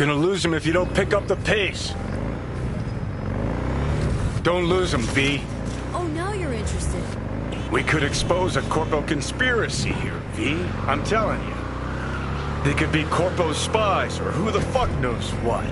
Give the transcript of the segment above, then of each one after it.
Gonna lose him if you don't pick up the pace. Don't lose him, V. Oh, now you're interested. We could expose a Corpo conspiracy here, V. I'm telling you. They could be Corpo's spies, or who the fuck knows what.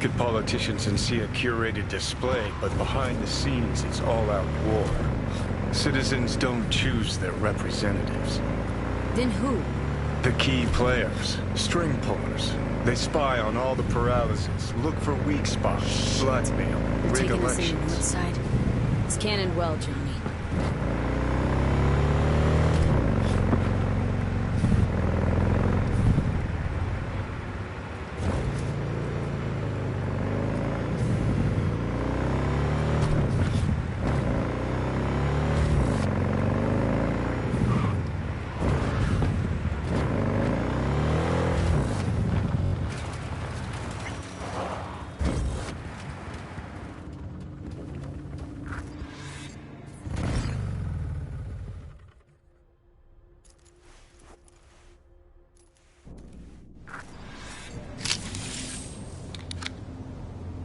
Look at politicians and see a curated display, but behind the scenes it's all-out war. Citizens don't choose their representatives. Then who? The key players, string pullers. They spy on all the paralysis, look for weak spots, blackmail, They're rig taking us in on elections. what side? It's cannon well, Johnny.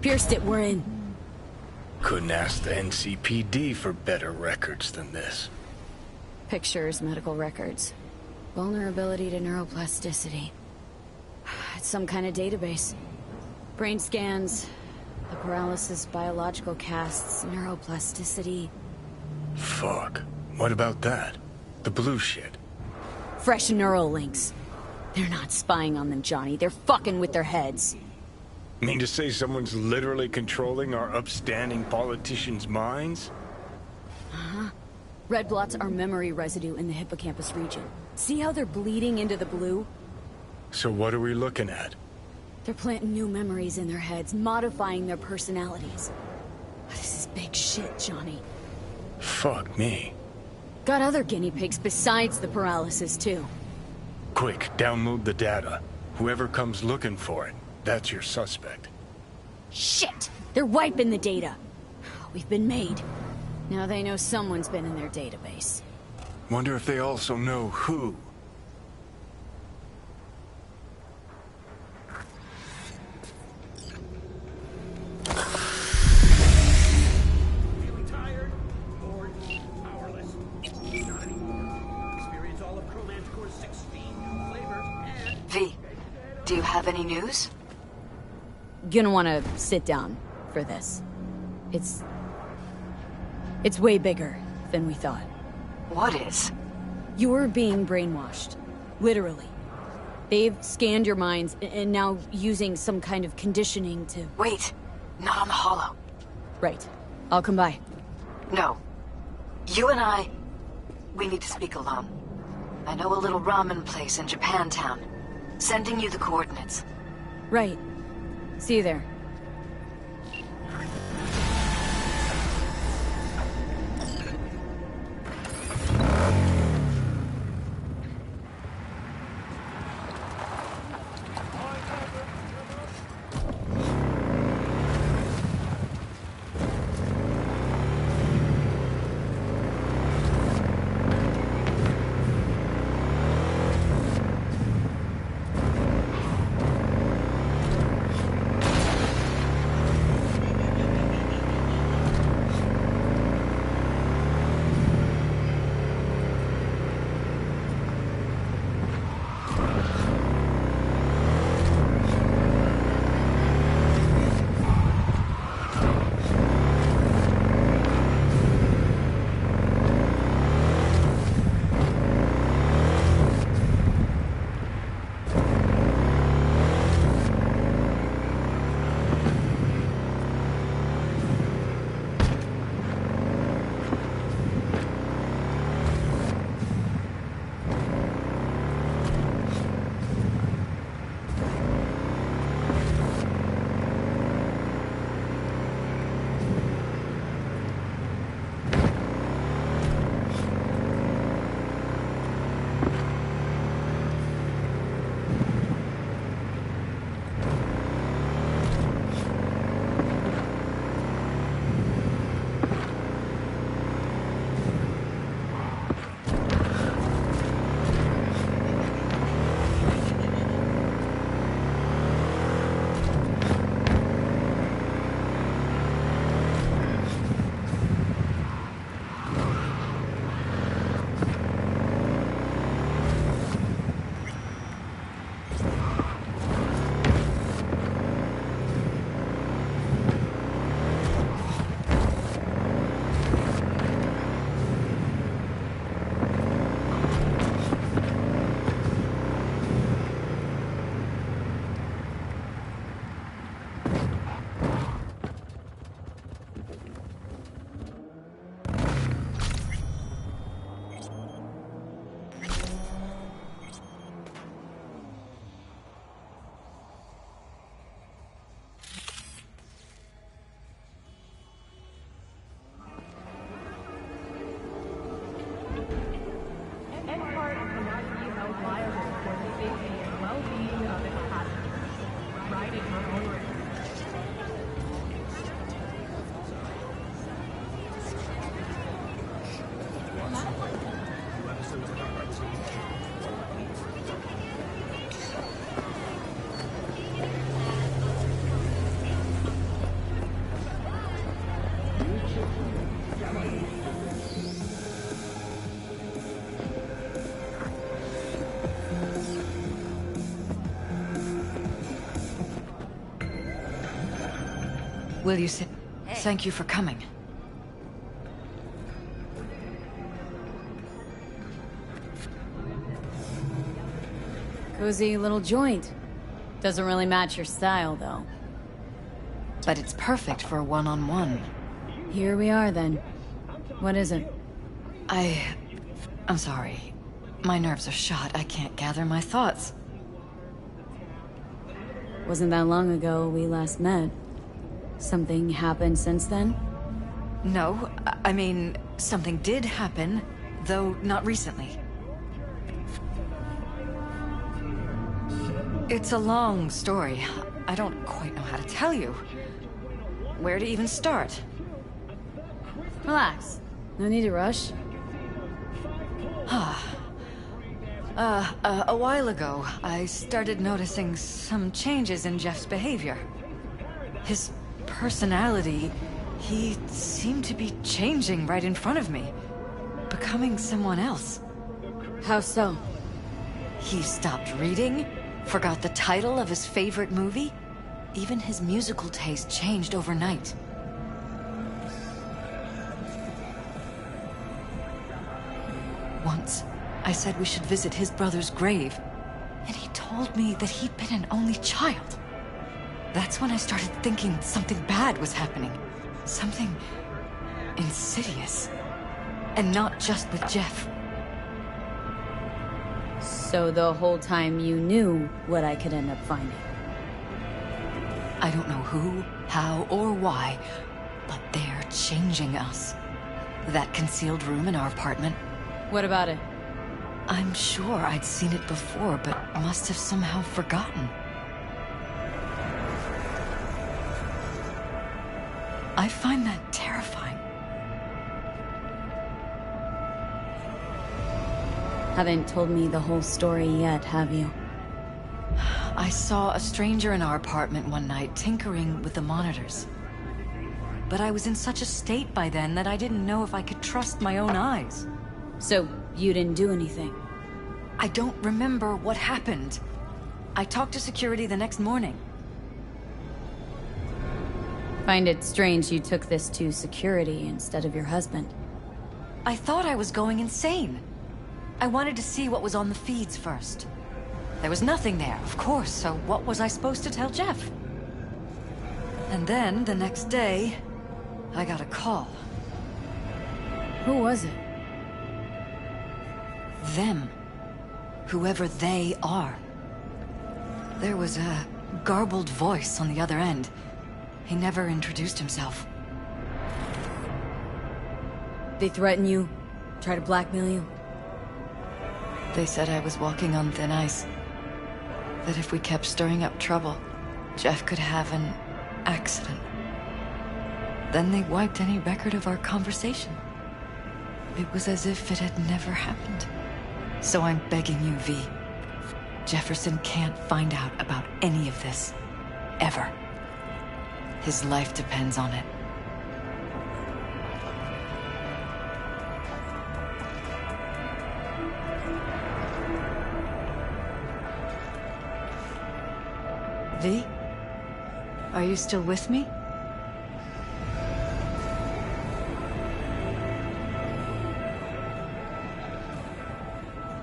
Pierced it, we're in. Couldn't ask the NCPD for better records than this. Pictures, medical records. Vulnerability to neuroplasticity. It's some kind of database. Brain scans, the paralysis, biological casts, neuroplasticity. Fuck. What about that? The blue shit. Fresh neural links. They're not spying on them, Johnny. They're fucking with their heads. Mean to say someone's literally controlling our upstanding politicians' minds? Uh-huh. Red blots are memory residue in the hippocampus region. See how they're bleeding into the blue? So what are we looking at? They're planting new memories in their heads, modifying their personalities. This is big shit, Johnny. Fuck me. Got other guinea pigs besides the paralysis, too. Quick, download the data. Whoever comes looking for it, that's your suspect. Shit! They're wiping the data. We've been made. Now they know someone's been in their database. Wonder if they also know who. Feeling tired? Bored? Powerless? Not anymore. Experience all of Chromanticore's 16 new flavors and... V, do you have any news? Gonna wanna sit down for this. It's way bigger than we thought. What is? You're being brainwashed. Literally. They've scanned your minds and now using some kind of conditioning to... Wait, not on the holo. Right. I'll come by. No. You and I, we need to speak alone. I know a little ramen place in Japantown. Sending you the coordinates. Right. See you there. Will you sit? Thank you for coming. Cozy little joint. Doesn't really match your style, though. But it's perfect for a one-on-one. Here we are, then. What is it? I'm sorry. My nerves are shot. I can't gather my thoughts. Wasn't that long ago we last met. Something happened since then? No, I mean, something did happen, though not recently. It's a long story. I don't quite know how to tell you. Where to even start? Relax. No need to rush. A while ago, I started noticing some changes in Jeff's behavior. His personality, he seemed to be changing right in front of me. Becoming someone else. How so? He stopped reading, forgot the title of his favorite movie. Even his musical taste changed overnight. Once, I said we should visit his brother's grave, and he told me that he'd been an only child. That's when I started thinking something bad was happening. Something insidious. And not just with Jeff. So the whole time you knew what I could end up finding? I don't know who, how, or why, but they're changing us. That concealed room in our apartment. What about it? I'm sure I'd seen it before, but must have somehow forgotten. I find that terrifying. Haven't told me the whole story yet, have you? I saw a stranger in our apartment one night tinkering with the monitors. But I was in such a state by then that I didn't know if I could trust my own eyes. So, you didn't do anything? I don't remember what happened. I talked to security the next morning. Find it strange you took this to security instead of your husband. I thought I was going insane. I wanted to see what was on the feeds first. There was nothing there, of course, so what was I supposed to tell Jeff? And then, the next day, I got a call. Who was it? Them. Whoever they are. There was a garbled voice on the other end. He never introduced himself. They threaten you? Try to blackmail you? They said I was walking on thin ice. That if we kept stirring up trouble, Jeff could have an accident. Then they wiped any record of our conversation. It was as if it had never happened. So I'm begging you, V. Jefferson can't find out about any of this. Ever. His life depends on it. V? Are you still with me?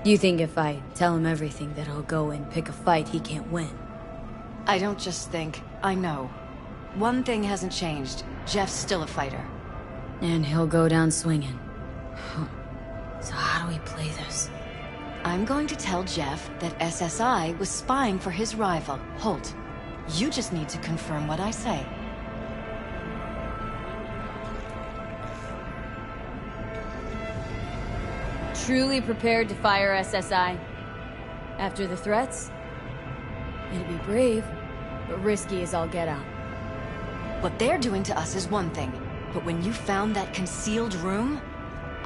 You think if I tell him everything that I'll go and pick a fight he can't win? I don't just think, I know. One thing hasn't changed. Jeff's still a fighter. And he'll go down swinging. So how do we play this? I'm going to tell Jeff that SSI was spying for his rival, Holt. You just need to confirm what I say. Truly prepared to fire SSI? After the threats? It'd be brave, but risky as all get out. What they're doing to us is one thing, but when you found that concealed room,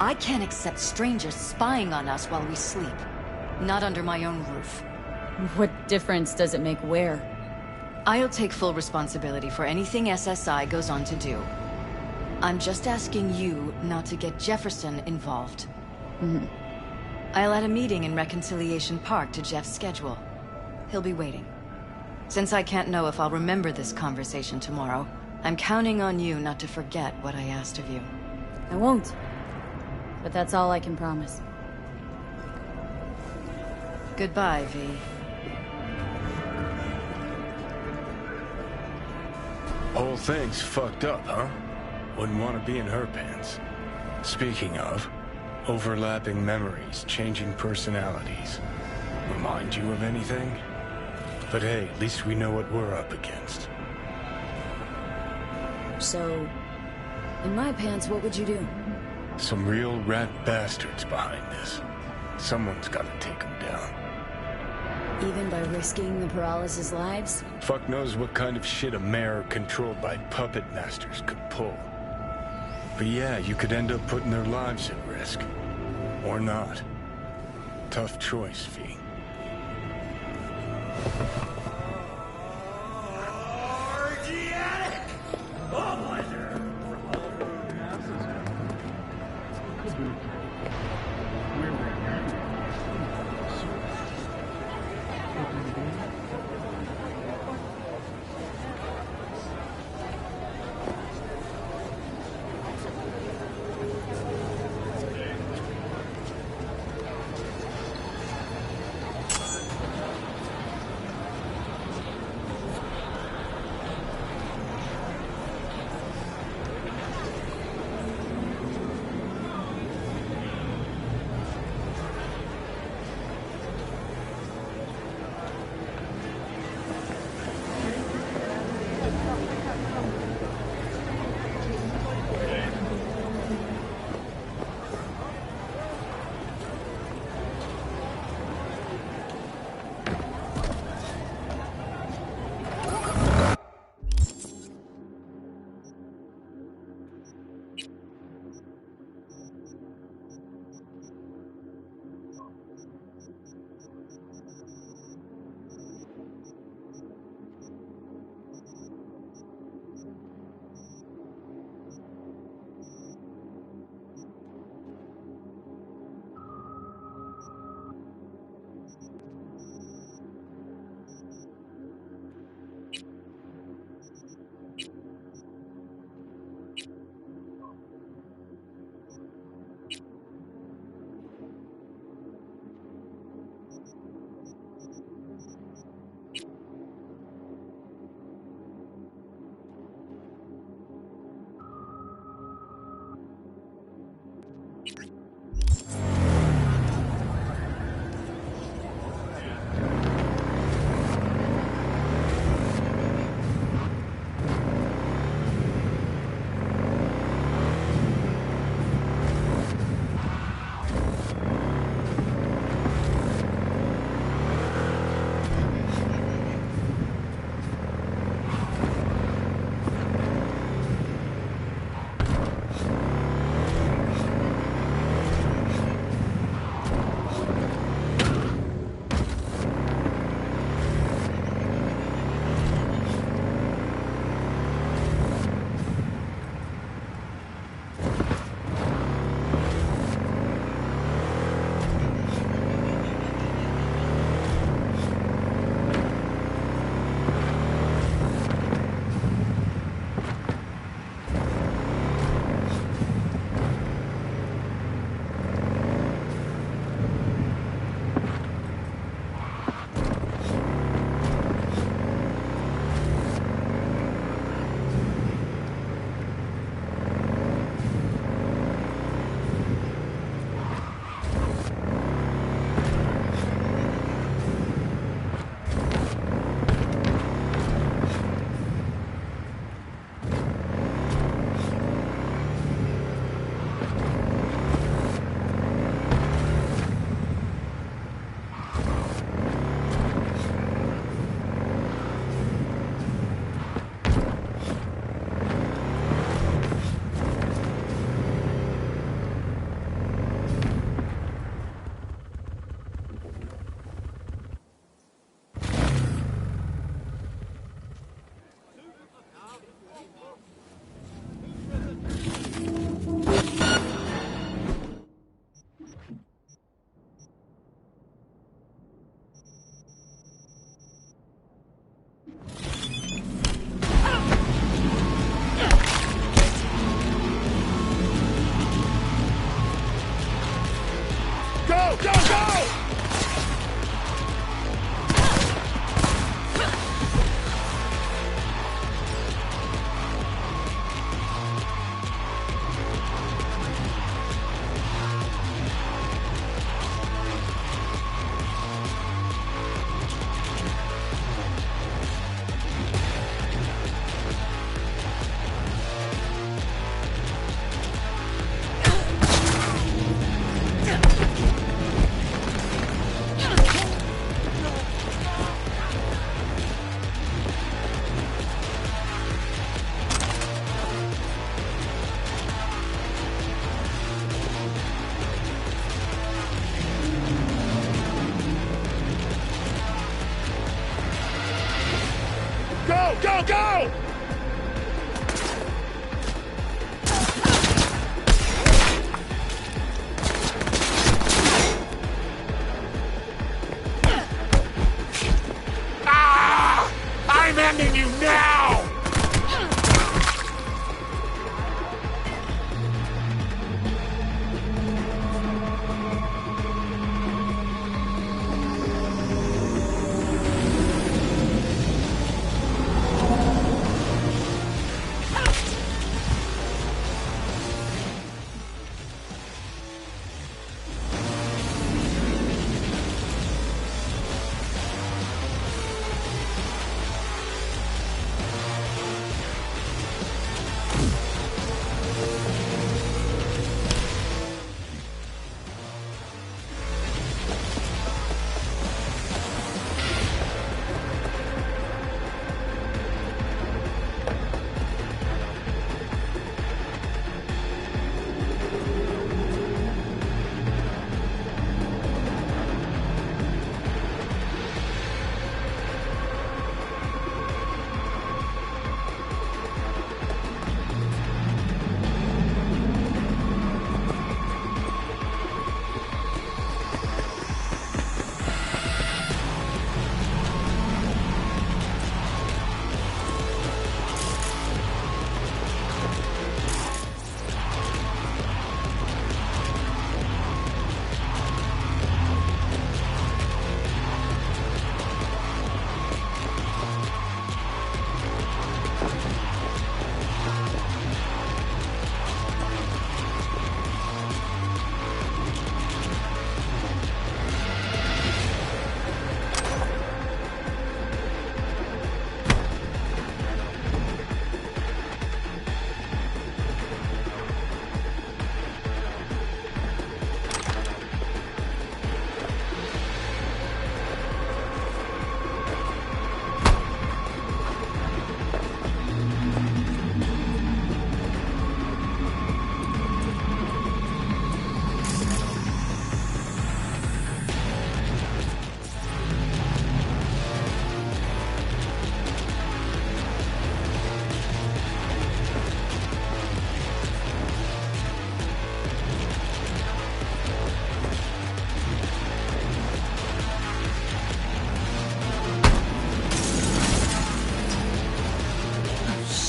I can't accept strangers spying on us while we sleep. Not under my own roof. What difference does it make where? I'll take full responsibility for anything SSI goes on to do. I'm just asking you not to get Jefferson involved. I'll add a meeting in Reconciliation Park to Jeff's schedule. He'll be waiting. Since I can't know if I'll remember this conversation tomorrow, I'm counting on you not to forget what I asked of you. I won't. But that's all I can promise. Goodbye, V. Whole thing's fucked up, huh? Wouldn't want to be in her pants. Speaking of, overlapping memories, changing personalities. Remind you of anything? But hey, at least we know what we're up against. So, in my pants, what would you do? Some real rat bastards behind this. Someone's gotta take them down. Even by risking the paralysis' lives? Fuck knows what kind of shit a mayor controlled by puppet masters could pull. But yeah, you could end up putting their lives at risk. Or not. Tough choice, V. Organic! Oh, pleasure! Go, go! Ah! I'm ending you now!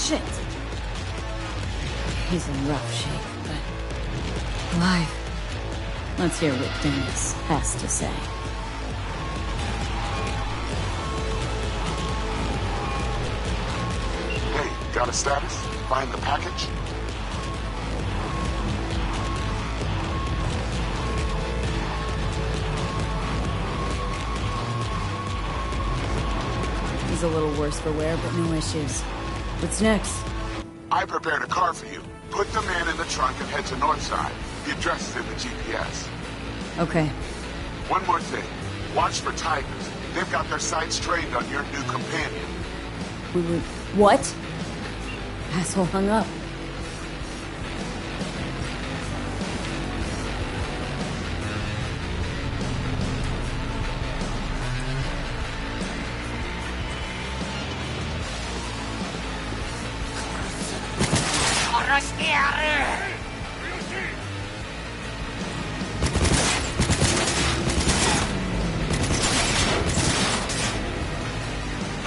Shit! He's in rough shape, but alive. Let's hear what Dennis has to say. Hey, got a status? Find the package? He's a little worse for wear, but no issues. What's next? I prepared a car for you. Put the man in the trunk and head to Northside. The address is in the GPS. Okay. One more thing. Watch for tigers. They've got their sights trained on your new companion. What? Asshole hung up.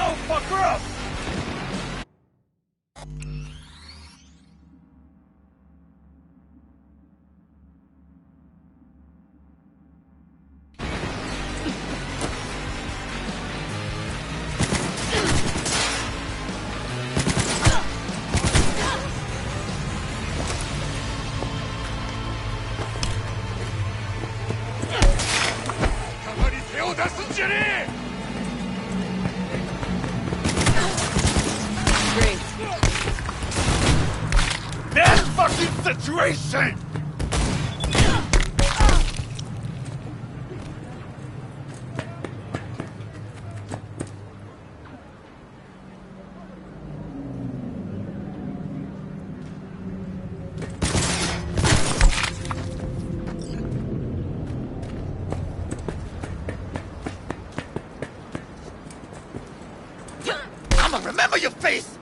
Oh, fuck her up! Great. That fucking situation! Come on, remember your face!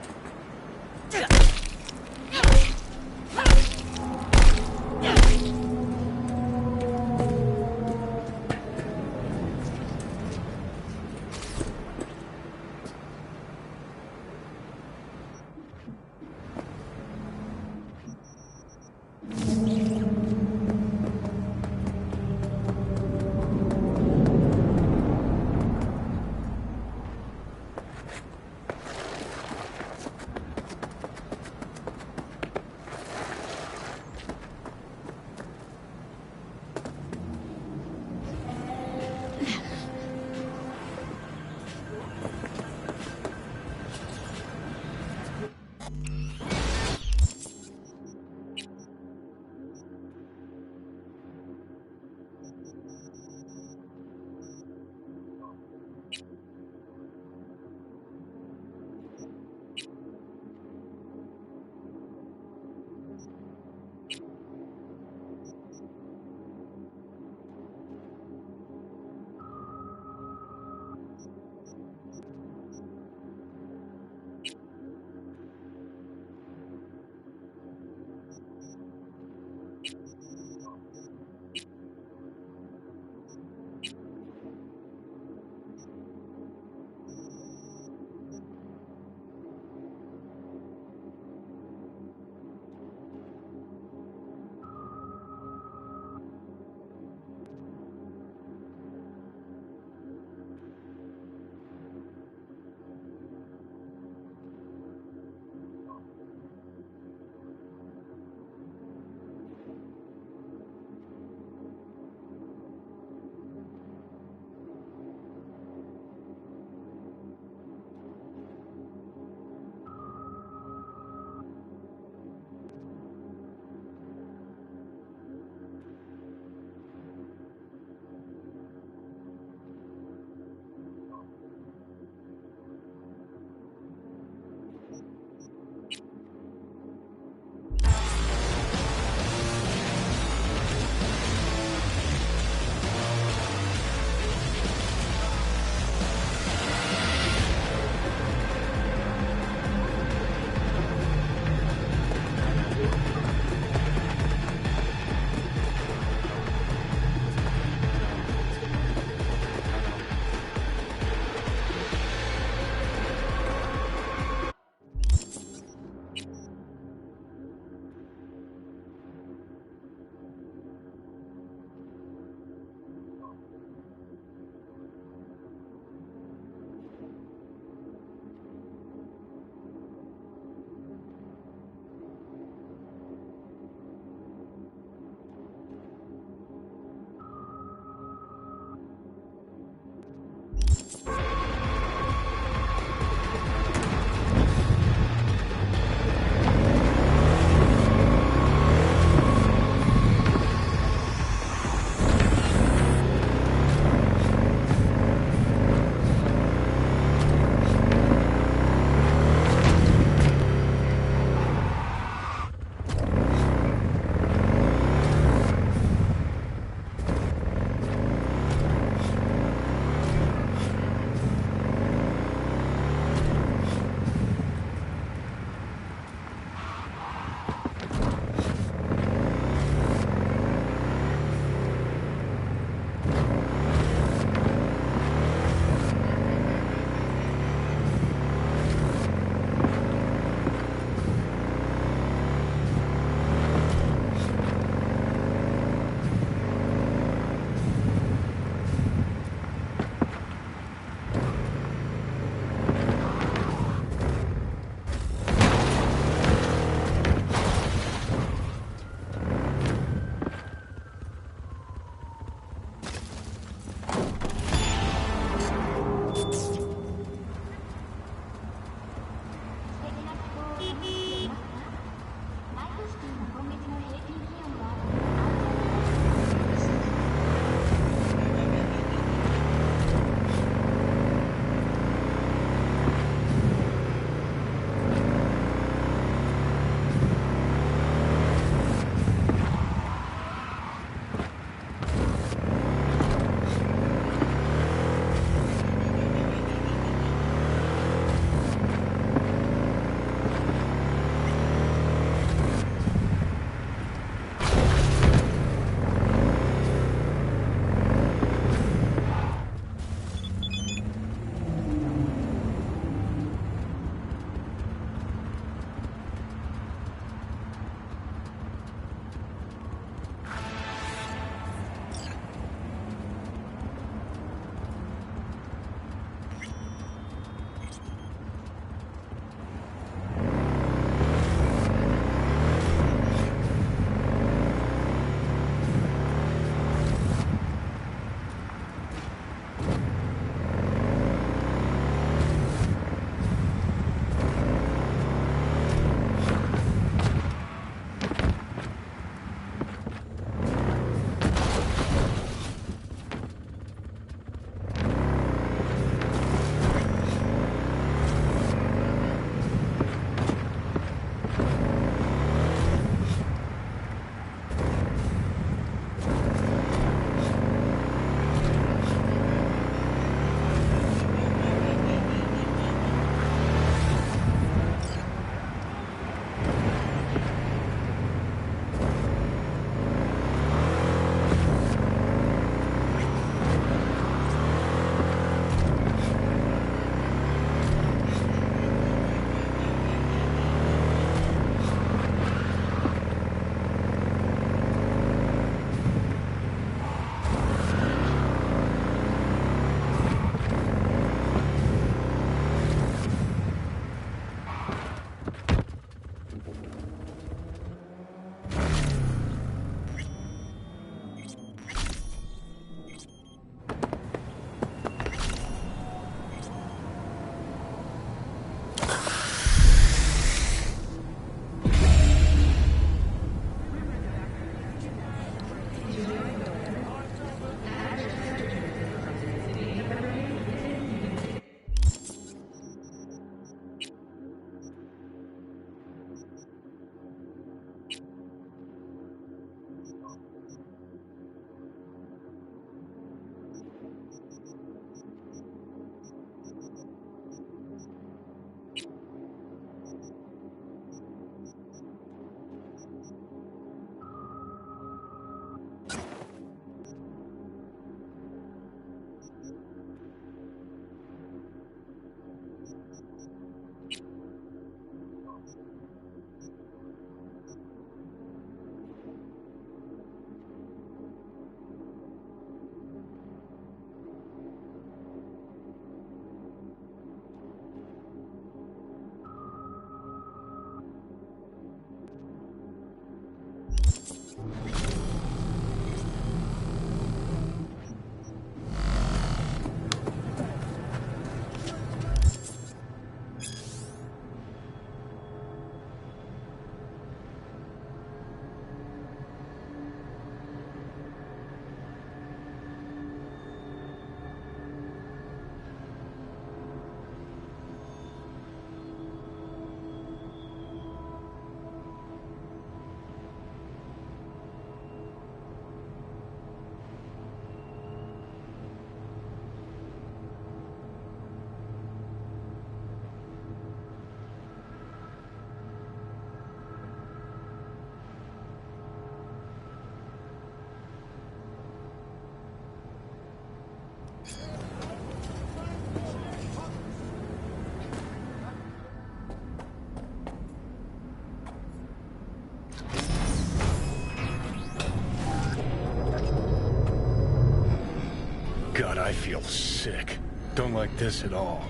God, I feel sick. Don't like this at all.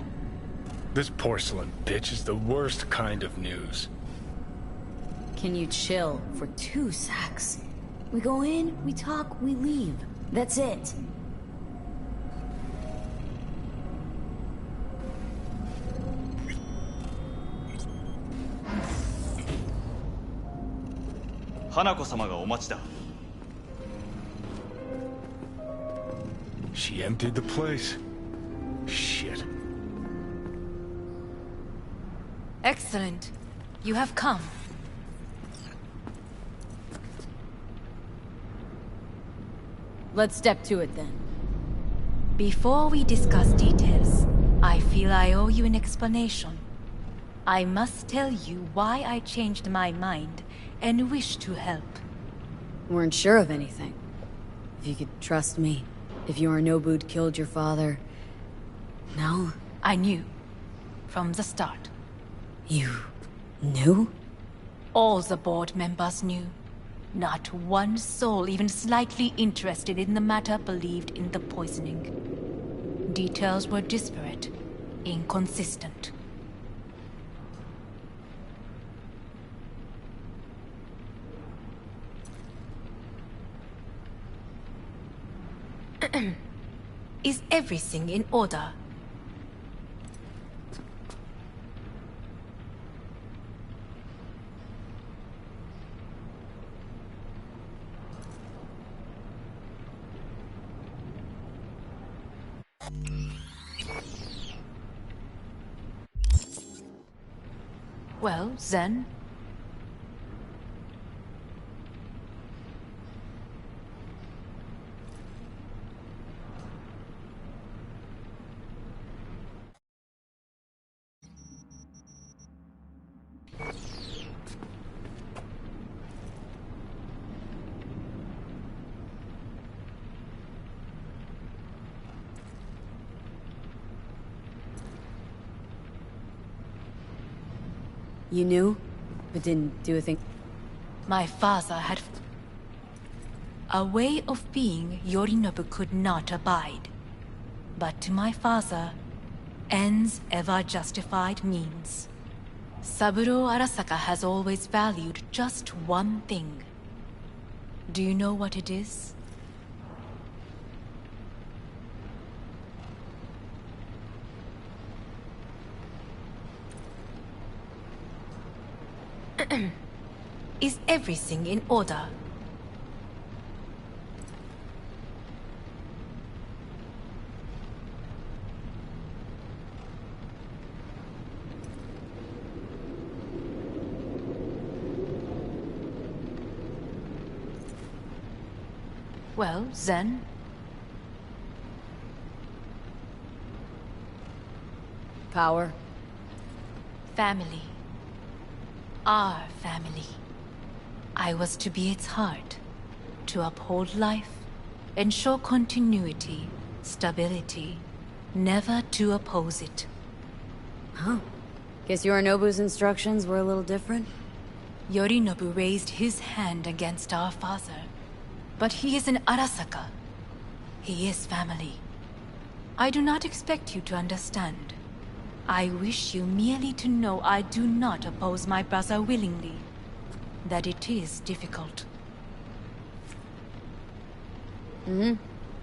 This porcelain bitch is the worst kind of news. Can you chill for 2 secs? We go in, we talk, we leave. That's it. Hanako-samaがお待ちだ。 She emptied the place. Shit. Excellent. You have come. Let's step to it then. Before we discuss details, I feel I owe you an explanation. I must tell you why I changed my mind and wish to help. Weren't sure of anything. If you could trust me. If Yorinobu'd killed your father... No? I knew. From the start. You... knew? All the board members knew. Not one soul even slightly interested in the matter believed in the poisoning. Details were disparate, inconsistent. Is everything in order? Well, then... You knew, but didn't do a thing? My father had... A way of being Yorinobu could not abide. But to my father, ends ever justified means. Saburo Arasaka has always valued just one thing. Do you know what it is? Is everything in order? Well, then... Power? Family. Our family. I was to be its heart, to uphold life, ensure continuity, stability, never to oppose it. Huh. Guess Yorinobu's instructions were a little different? Yorinobu raised his hand against our father. But he is an Arasaka. He is family. I do not expect you to understand. I wish you merely to know I do not oppose my brother willingly. That it is difficult.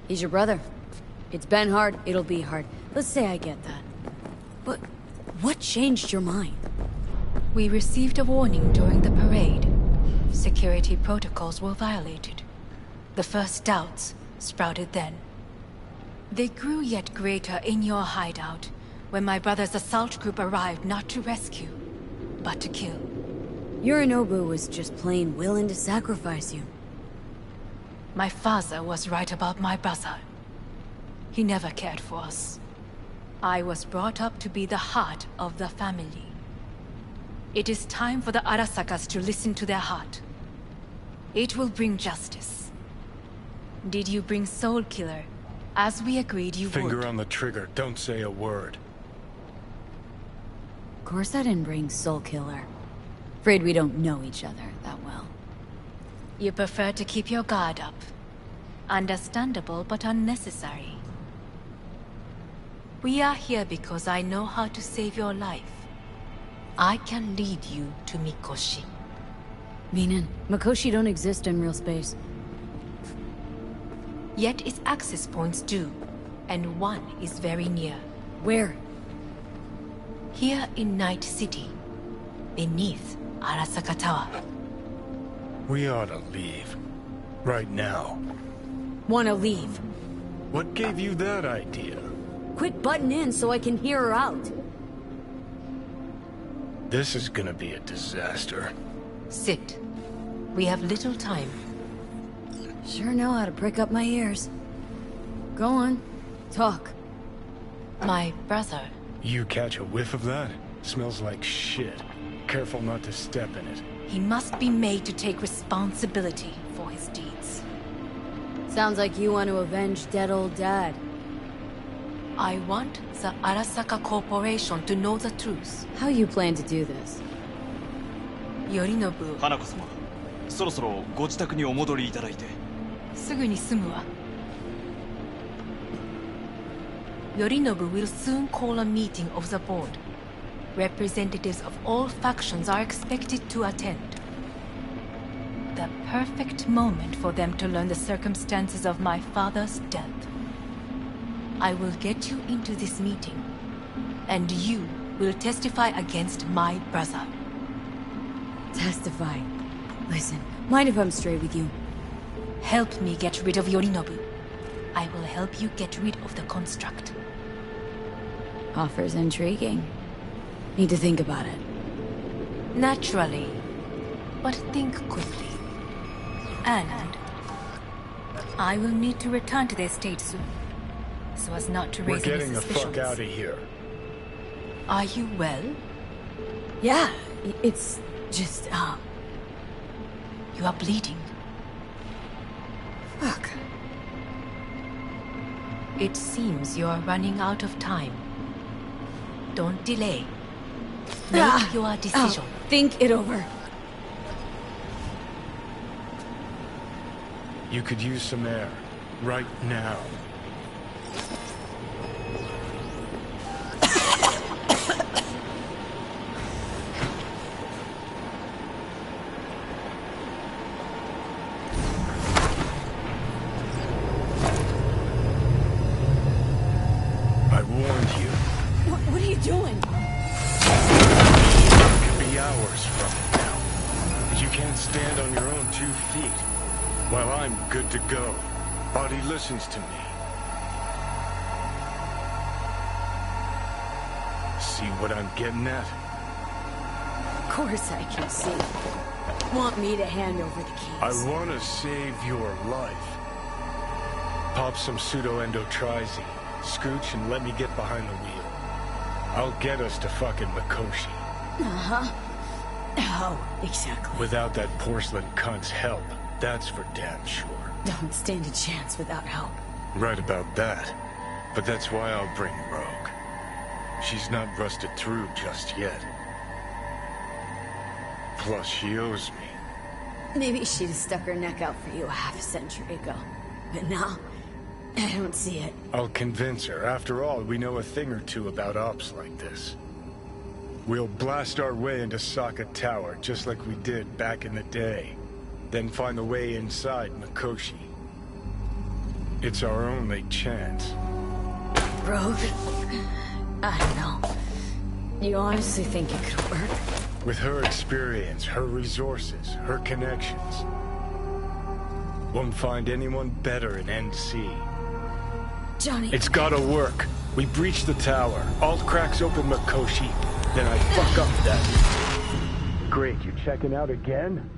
He's your brother. It's been hard, it'll be hard. Let's say I get that. But what changed your mind? We received a warning during the parade. Security protocols were violated. The first doubts sprouted then. They grew yet greater in your hideout, when my brother's assault group arrived not to rescue, but to kill. Yorinobu was just plain willing to sacrifice you. My father was right about my brother. He never cared for us. I was brought up to be the heart of the family. It is time for the Arasakas to listen to their heart. It will bring justice. Did you bring Soul Killer, as we agreed you would? Finger on the trigger, don't say a word. Of course I didn't bring Soul Killer. Afraid we don't know each other that well. You prefer to keep your guard up. Understandable, but unnecessary. We are here because I know how to save your life. I can lead you to Mikoshi. Meaning, Mikoshi don't exist in real space. Yet its access points do, and one is very near. Where? Here in Night City, beneath Arasaka Tower. We ought to leave. Right now. Wanna leave? What gave you that idea? Quit butting in so I can hear her out. This is gonna be a disaster. Sit. We have little time. Sure know how to prick up my ears. Go on. Talk. My brother. You catch a whiff of that? Smells like shit. Careful not to step in it. He must be made to take responsibility for his deeds. Sounds like you want to avenge dead old dad. I want the Arasaka Corporation to know the truth. How you plan to do this? Yorinobu. 花子様、そろそろご自宅にお戻りいただいて。すぐに済むわ。Yorinobu will soon call a meeting of the board. Representatives of all factions are expected to attend. The perfect moment for them to learn the circumstances of my father's death. I will get you into this meeting, and you will testify against my brother. Testify. Listen, mind if I'm straight with you? Help me get rid of Yorinobu. I will help you get rid of the construct. Offer's intriguing. Need to think about it. Naturally. But think quickly. And I will need to return to the estate soon, so as not to raise any We're getting the suspicions. fuck out of here. Are you well? Yeah, it's just, You are bleeding. fuck. It seems you are running out of time. Don't delay. Make your decision. Think it over. You could use some air. Right now. I warned you. What are you doing? It could be hours from now. You can't stand on your own 2 feet. Well, I'm good to go. Body listens to me. See what I'm getting at? Of course I can see. Want me to hand over the keys? I want to save your life. Pop some pseudo-endotrizine. Scooch and let me get behind the wheel. I'll get us to fucking Mikoshi. Uh-huh. How exactly? Without that porcelain cunt's help. That's for damn sure. Don't stand a chance without help. Right about that. But that's why I'll bring Rogue. She's not rusted through just yet. Plus, she owes me. Maybe she'd have stuck her neck out for you a half a century ago. But now, I don't see it. I'll convince her. After all, we know a thing or two about ops like this. We'll blast our way into Saka Tower, just like we did back in the day. Then find the way inside Mikoshi. It's our only chance. Rogue? I don't know. You honestly think it could work? With her experience, her resources, her connections. Won't find anyone better in NC. Johnny... It's gotta work. We breach the tower. Alt cracks open Mikoshi. Then I fuck up that. Great, you checking out again?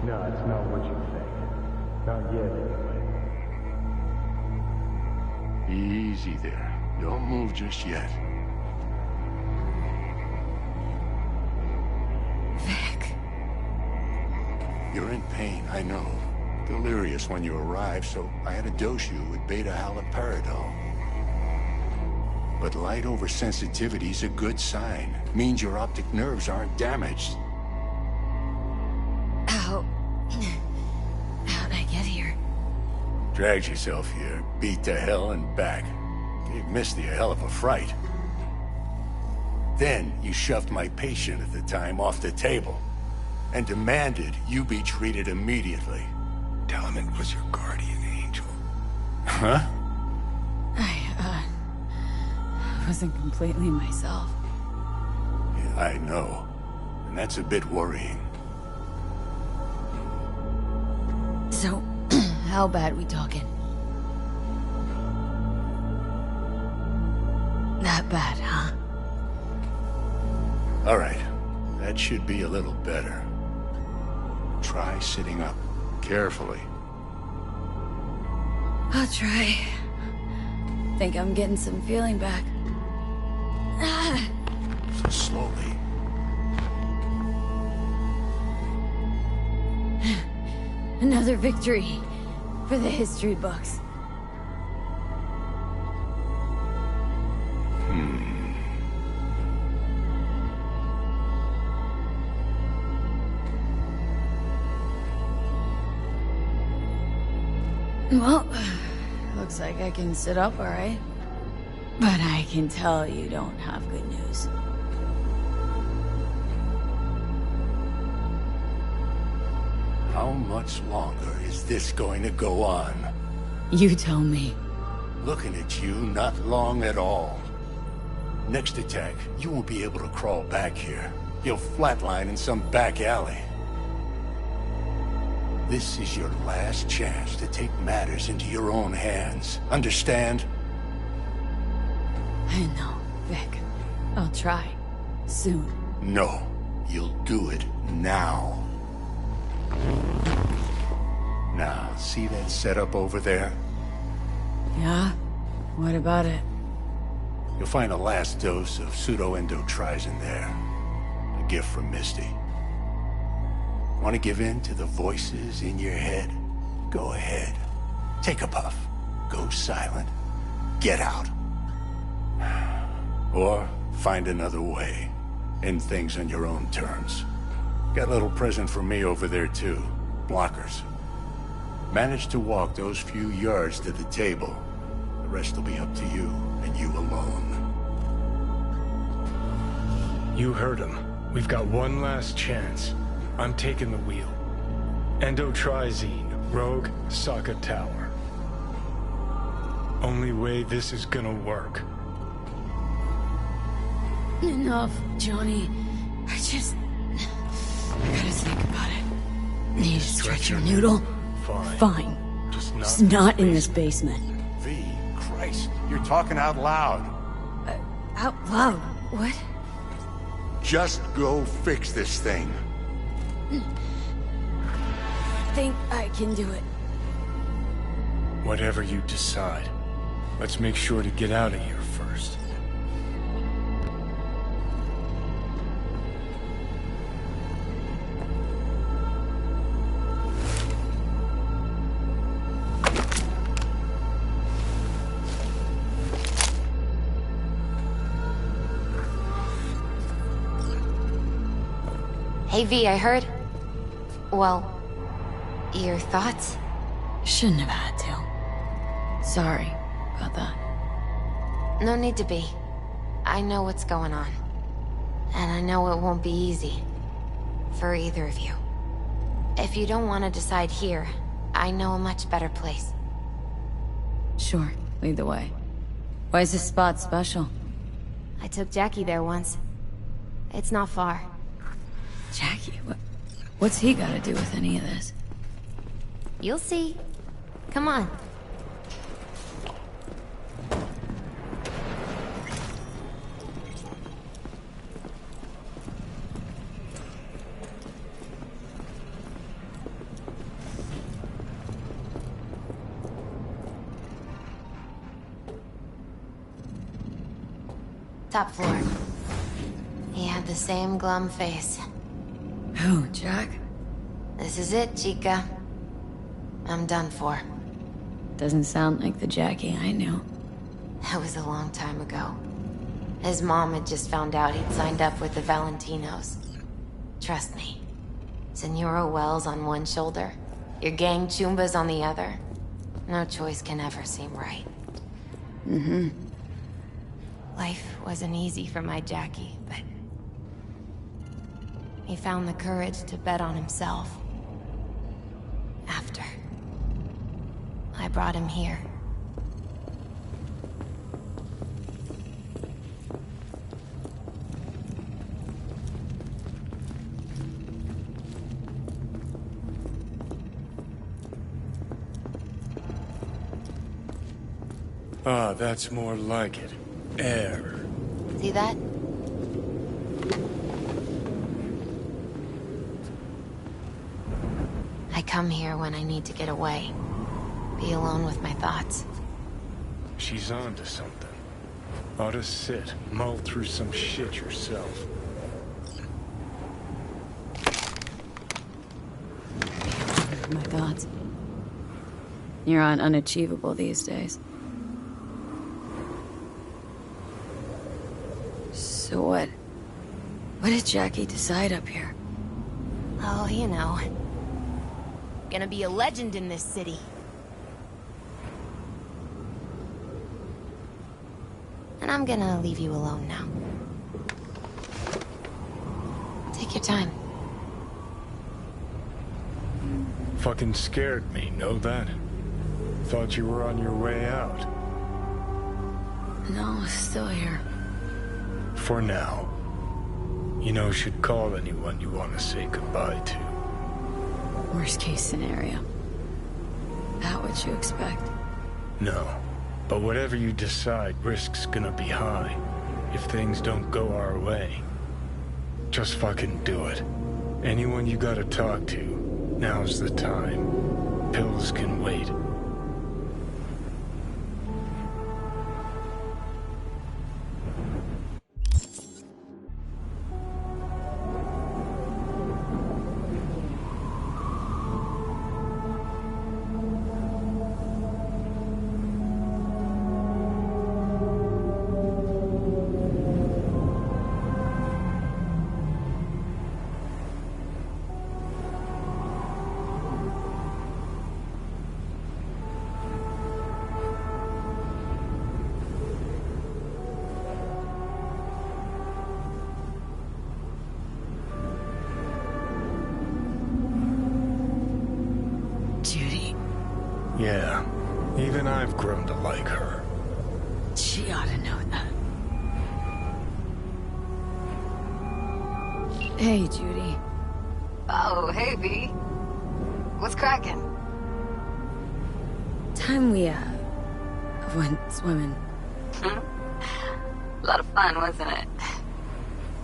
No, it's not what you think. Not yet, anyway. Easy there. Don't move just yet. Vic. You're in pain, I know. Delirious when you arrived, so I had to dose you with beta-haloperidol. But light oversensitivity's a good sign. Means your optic nerves aren't damaged. How'd I get here? Dragged yourself here, beat to hell and back. Gave Misty a hell of a fright. Then you shoved my patient at the time off the table and demanded you be treated immediately. Tell him it was your guardian angel. Huh? I wasn't completely myself. Yeah, I know. And that's a bit worrying. So, how bad we talking? That bad, huh? All right. That should be a little better. Try sitting up. Carefully. I'll try. Think I'm getting some feeling back. Slowly. Another victory for the history books. Well, looks like I can sit up all right. But I can tell you don't have good news. How much longer is this going to go on? You tell me. Looking at you, not long at all. Next attack, you won't be able to crawl back here. You'll flatline in some back alley. This is your last chance to take matters into your own hands. Understand? I know, Vic. I'll try. Soon. No. You'll do it now. Now, see that setup over there? Yeah? What about it? You'll find a last dose of pseudo-endotrizin there. A gift from Misty. Want to give in to the voices in your head? Go ahead. Take a puff. Go silent. Get out. Or find another way. End things on your own terms. Got a little present for me over there too. Blockers. Manage to walk those few yards to the table. The rest will be up to you, and you alone. You heard him. We've got one last chance. I'm taking the wheel. Endotrizine, Rogue, Saka Tower. Only way this is gonna work. Enough, Johnny. I gotta think about it. Need to stretch your noodle? Fine. Just not in this basement. V, Christ, you're talking out loud. Out loud? What? Just go fix this thing. Think I can do it. Whatever you decide. Let's make sure to get out of here first. Hey V, I heard... Well, your thoughts? Shouldn't have had to. Sorry about that. No need to be. I know what's going on. And I know it won't be easy. For either of you. If you don't want to decide here, I know a much better place. Sure, lead the way. Why is this spot special? I took Jackie there once. It's not far. Jackie? What's he got to do with any of this? You'll see. Come on. Top floor. He had the same glum face. Who, Jack? This is it, Chica. I'm done for. Doesn't sound like the Jackie I knew. That was a long time ago. His mom had just found out he'd signed up with the Valentinos. Trust me. Senora Wells on one shoulder, your gang Chumbas on the other. No choice can ever seem right. Mm-hmm. Life wasn't easy for my Jackie, but... he found the courage to bet on himself. After. I brought him here. Ah, that's more like it. Air. See that? I come here when I need to get away. Be alone with my thoughts. She's onto something. Ought to sit, mull through some shit yourself. My thoughts. You're on unachievable these days. So what? What did Jackie decide up here? Oh, you know. Gonna be a legend in this city. And I'm gonna leave you alone now. Take your time. Fucking scared me, know that? Thought you were on your way out. No, still here. For now. You know, should call anyone you want to say goodbye to. Worst case scenario. Not what you expect. No. But whatever you decide, risk's gonna be high. If things don't go our way. Just fucking do it. Anyone you gotta talk to, now's the time. Pills can wait. Yeah, even I've grown to like her. She ought to know that. Hey, Judy. Oh, hey, V. What's cracking? Time we, went swimming. A lot of fun, wasn't it?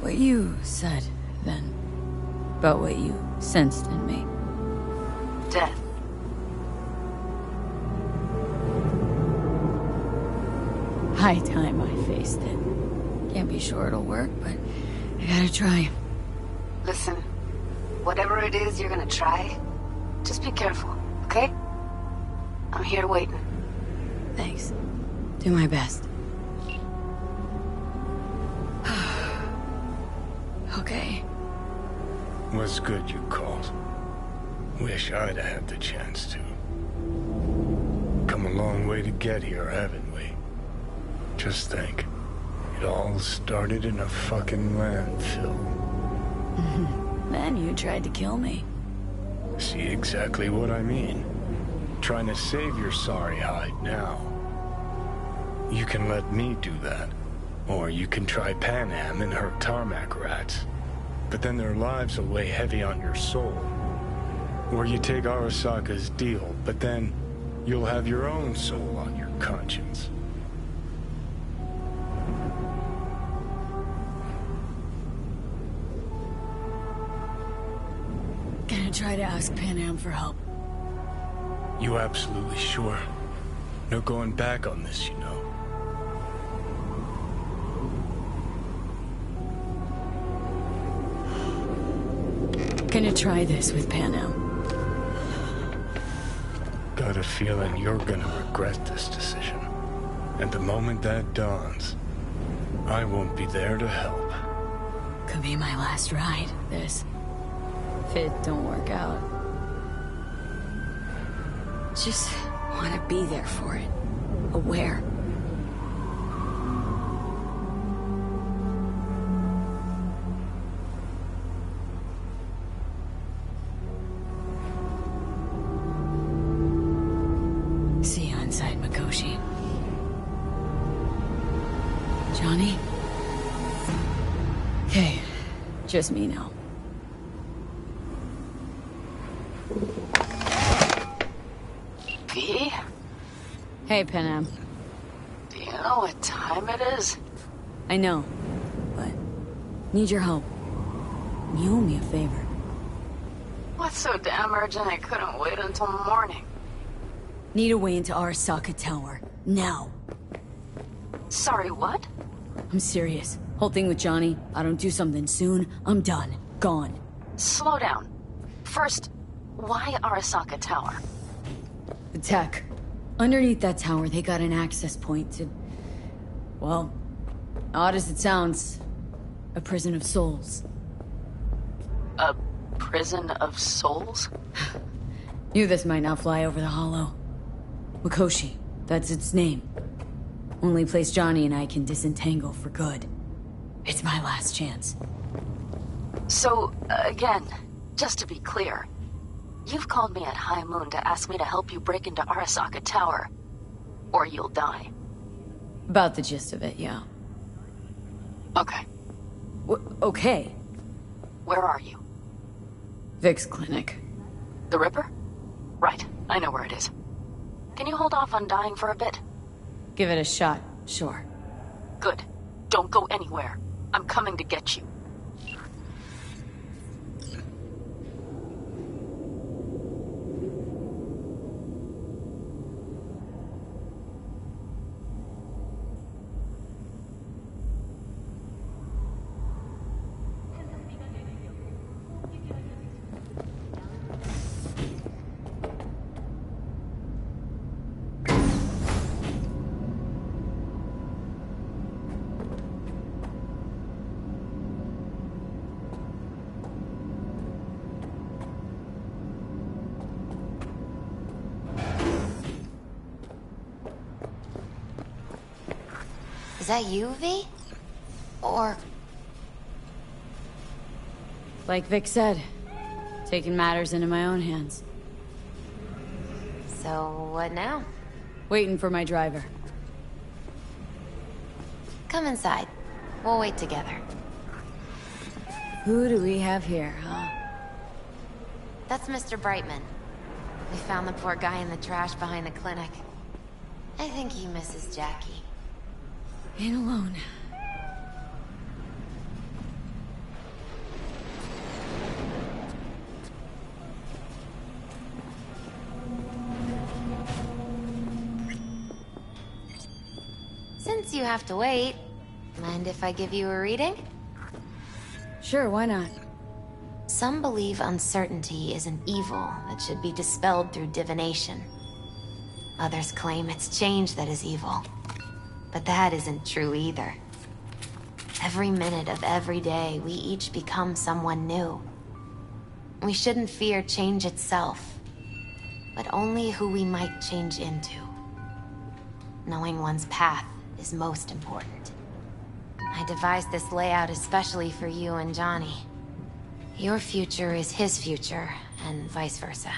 What you said, then, about what you sensed in me. Death. High time I faced it. Can't be sure it'll work, but I gotta try. Listen, whatever it is you're gonna try, just be careful, okay? I'm here waiting. Thanks. Do my best. Okay. Was good you called. Wish I'd had the chance to. Come a long way to get here, haven't we? Just think. It all started in a fucking landfill. Then you tried to kill me. See exactly what I mean? Trying to save your sorry hide now. You can let me do that. Or you can try Pan Am and her tarmac rats. But then their lives will weigh heavy on your soul. Or you take Arasaka's deal, but then you'll have your own soul on your conscience. Gonna try to ask Pan Am for help. You absolutely sure? No going back on this, you know. Gonna try this with Pan Am. Got a feeling you're gonna regret this decision. And the moment that dawns, I won't be there to help. Could be my last ride, this. If it don't work out. Just want to be there for it. Aware. See you inside, Mikoshi. Johnny? Okay, just me now. V? Hey, Pan Am. Do you know what time it is? I know, but need your help. You owe me a favor. What's so damn urgent I couldn't wait until morning? Need a way into Arasaka Tower. Now. Sorry, what? I'm serious. Whole thing with Johnny, I don't do something soon, I'm done. Gone. Slow down. First, why Arasaka Tower? The tech. Underneath that tower, they got an access point to... well, odd as it sounds, a prison of souls. A prison of souls? Knew this might not fly over the hollow. Mikoshi, that's its name. Only place Johnny and I can disentangle for good. It's my last chance. So, again, just to be clear, you've called me at high moon to ask me to help you break into Arasaka Tower, or you'll die. About the gist of it, yeah. Okay. Okay. Where are you? Vic's clinic. The Ripper? Right, I know where it is. Can you hold off on dying for a bit? Give it a shot, sure. Good. Don't go anywhere. I'm coming to get you. Is that you, V? Or... Like Vic said, taking matters into my own hands. So, what now? Waiting for my driver. Come inside. We'll wait together. Who do we have here, huh? That's Mr. Brightman. We found the poor guy in the trash behind the clinic. I think he misses Jackie. Ain't alone. Since you have to wait, mind if I give you a reading? Sure, why not? Some believe uncertainty is an evil that should be dispelled through divination. Others claim it's change that is evil. But that isn't true either. Every minute of every day, we each become someone new. We shouldn't fear change itself, but only who we might change into. Knowing one's path is most important. I devised this layout especially for you and Johnny. Your future is his future, and vice versa.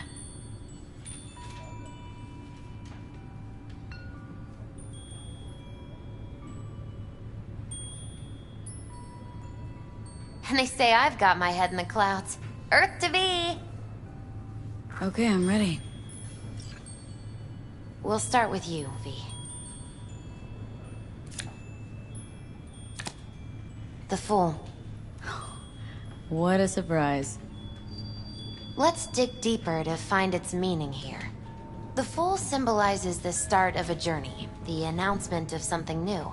And they say I've got my head in the clouds. Earth to be! Okay, I'm ready. We'll start with you, V. The Fool. What a surprise. Let's dig deeper to find its meaning here. The Fool symbolizes the start of a journey, the announcement of something new.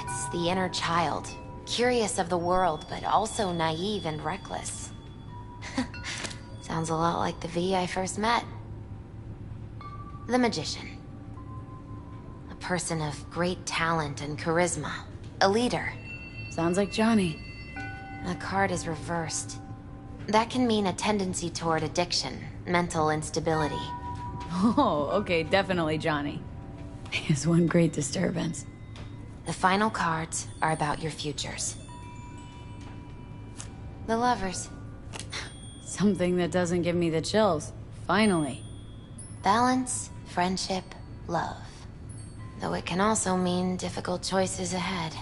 It's the inner child, curious of the world, but also naive and reckless. Sounds a lot like the V I first met. The Magician. A person of great talent and charisma. A leader. Sounds like Johnny. The card is reversed. That can mean a tendency toward addiction, mental instability. Oh, okay, definitely Johnny. He has one great disturbance. The final cards are about your futures. The Lovers. Something that doesn't give me the chills. Finally. Balance, friendship, love. Though it can also mean difficult choices ahead.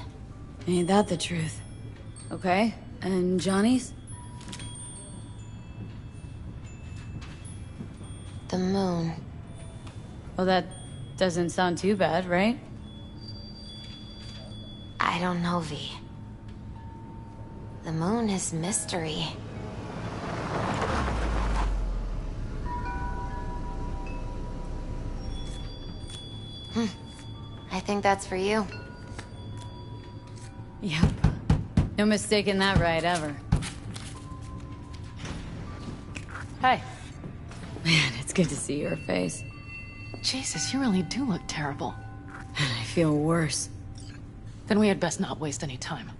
Ain't that the truth? Okay, and Johnny's? The Moon. Well, that doesn't sound too bad, right? I don't know, V. The Moon is mystery. I think that's for you. Yep. No mistaking that right, ever. Hey. Man, it's good to see your face. Jesus, you really do look terrible. And I feel worse. Then we had best not waste any time.